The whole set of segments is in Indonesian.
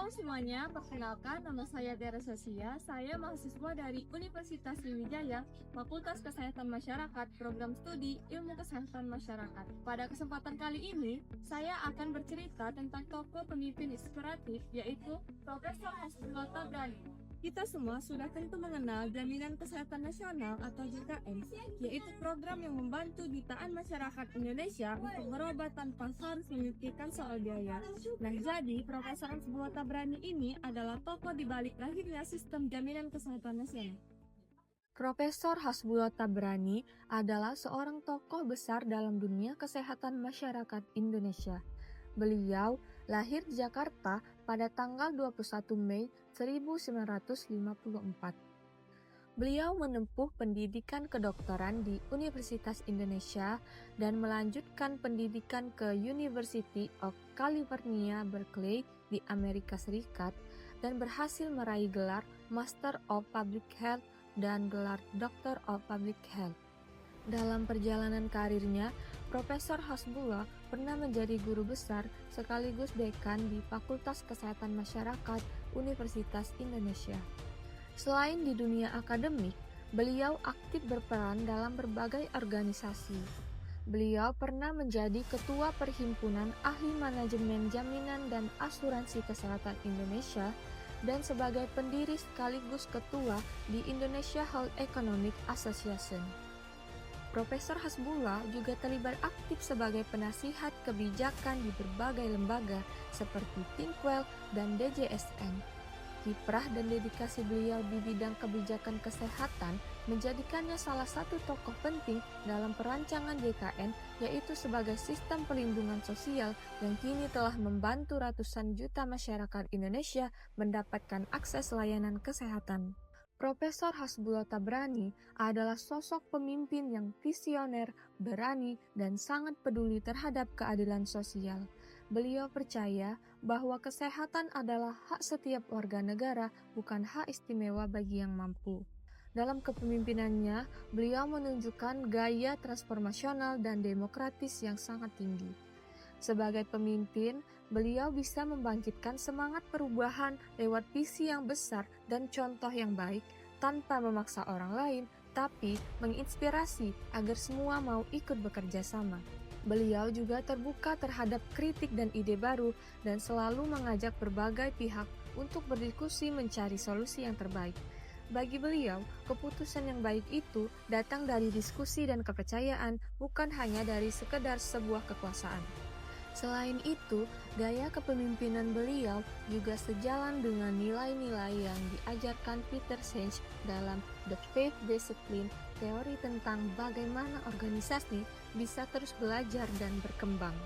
Halo semuanya, perkenalkan nama saya Tiara Sosia. Saya mahasiswa dari Universitas Sriwijaya, Fakultas Kesehatan Masyarakat, Program Studi Ilmu Kesehatan Masyarakat. Pada kesempatan kali ini, saya akan bercerita tentang tokoh pemimpin inspiratif, yaitu Profesor Hasbullah Tabrani. Kita semua sudah tentu mengenal Jaminan Kesehatan Nasional atau JKN, yaitu program yang membantu jutaan masyarakat Indonesia untuk berobat tanpa harus memikirkan soal biaya. Nah, jadi Profesor Hasbullah Tabrani ini adalah tokoh di balik lahirnya sistem jaminan kesehatan nasional. Profesor Hasbullah Tabrani adalah seorang tokoh besar dalam dunia kesehatan masyarakat Indonesia. Beliau lahir di Jakarta pada tanggal 21 Mei 1954. Beliau menempuh pendidikan kedokteran di Universitas Indonesia dan melanjutkan pendidikan ke University of California, Berkeley di Amerika Serikat dan berhasil meraih gelar Master of Public Health dan gelar Doctor of Public Health. Dalam perjalanan karirnya, Profesor Hasbullah pernah menjadi guru besar sekaligus dekan di Fakultas Kesehatan Masyarakat Universitas Indonesia. Selain di dunia akademik, beliau aktif berperan dalam berbagai organisasi. Beliau pernah menjadi Ketua Perhimpunan Ahli Manajemen Jaminan dan Asuransi Kesehatan Indonesia dan sebagai pendiri sekaligus Ketua di Indonesia Health Economic Association. Profesor Hasbullah juga terlibat aktif sebagai penasihat kebijakan di berbagai lembaga seperti Thinkwell dan DJSN. Kiprah dan dedikasi beliau di bidang kebijakan kesehatan menjadikannya salah satu tokoh penting dalam perancangan JKN, yaitu sebagai sistem perlindungan sosial yang kini telah membantu ratusan juta masyarakat Indonesia mendapatkan akses layanan kesehatan. Profesor Hasbullah Tabrani adalah sosok pemimpin yang visioner, berani, dan sangat peduli terhadap keadilan sosial. Beliau percaya bahwa kesehatan adalah hak setiap warga negara, bukan hak istimewa bagi yang mampu. Dalam kepemimpinannya, beliau menunjukkan gaya transformasional dan demokratis yang sangat tinggi. Sebagai pemimpin, beliau bisa membangkitkan semangat perubahan lewat visi yang besar dan contoh yang baik, tanpa memaksa orang lain, tapi menginspirasi agar semua mau ikut bekerja sama. Beliau juga terbuka terhadap kritik dan ide baru, dan selalu mengajak berbagai pihak untuk berdiskusi mencari solusi yang terbaik. Bagi beliau, keputusan yang baik itu datang dari diskusi dan kepercayaan, bukan hanya dari sekedar sebuah kekuasaan. Selain itu, gaya kepemimpinan beliau juga sejalan dengan nilai-nilai yang diajarkan Peter Senge dalam The Faith Discipline, teori tentang bagaimana organisasi bisa terus belajar dan berkembang.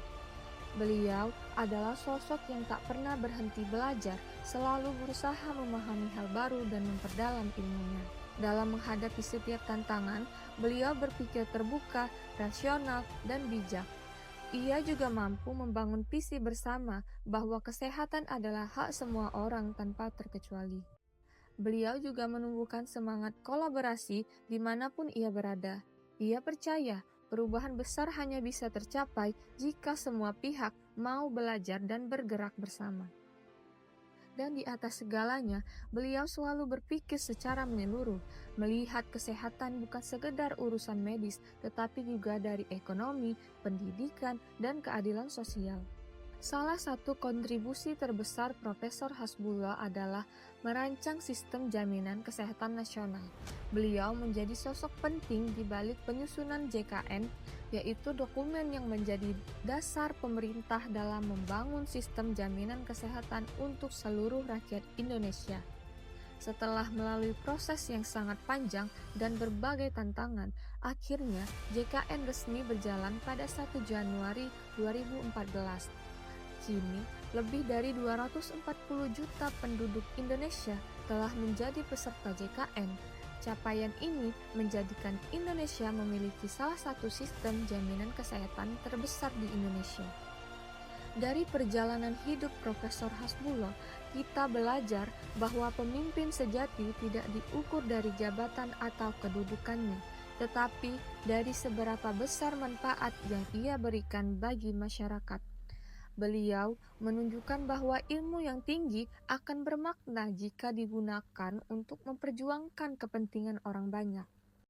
Beliau adalah sosok yang tak pernah berhenti belajar, selalu berusaha memahami hal baru dan memperdalam ilmunya. Dalam menghadapi setiap tantangan, beliau berpikir terbuka, rasional, dan bijak. Ia juga mampu membangun visi bersama bahwa kesehatan adalah hak semua orang tanpa terkecuali. Beliau juga menumbuhkan semangat kolaborasi dimanapun ia berada. Ia percaya perubahan besar hanya bisa tercapai jika semua pihak mau belajar dan bergerak bersama. Dan di atas segalanya, beliau selalu berpikir secara menyeluruh, melihat kesehatan bukan sekedar urusan medis, tetapi juga dari ekonomi, pendidikan, dan keadilan sosial. Salah satu kontribusi terbesar Profesor Hasbullah adalah merancang sistem jaminan kesehatan nasional. Beliau menjadi sosok penting di balik penyusunan JKN, yaitu dokumen yang menjadi dasar pemerintah dalam membangun sistem jaminan kesehatan untuk seluruh rakyat Indonesia. Setelah melalui proses yang sangat panjang dan berbagai tantangan, akhirnya JKN resmi berjalan pada 1 Januari 2014. Kini, lebih dari 240 juta penduduk Indonesia telah menjadi peserta JKN. Capaian ini menjadikan Indonesia memiliki salah satu sistem jaminan kesehatan terbesar di Indonesia. Dari perjalanan hidup Profesor Hasbullah, kita belajar bahwa pemimpin sejati tidak diukur dari jabatan atau kedudukannya, tetapi dari seberapa besar manfaat yang ia berikan bagi masyarakat. Beliau menunjukkan bahwa ilmu yang tinggi akan bermakna jika digunakan untuk memperjuangkan kepentingan orang banyak.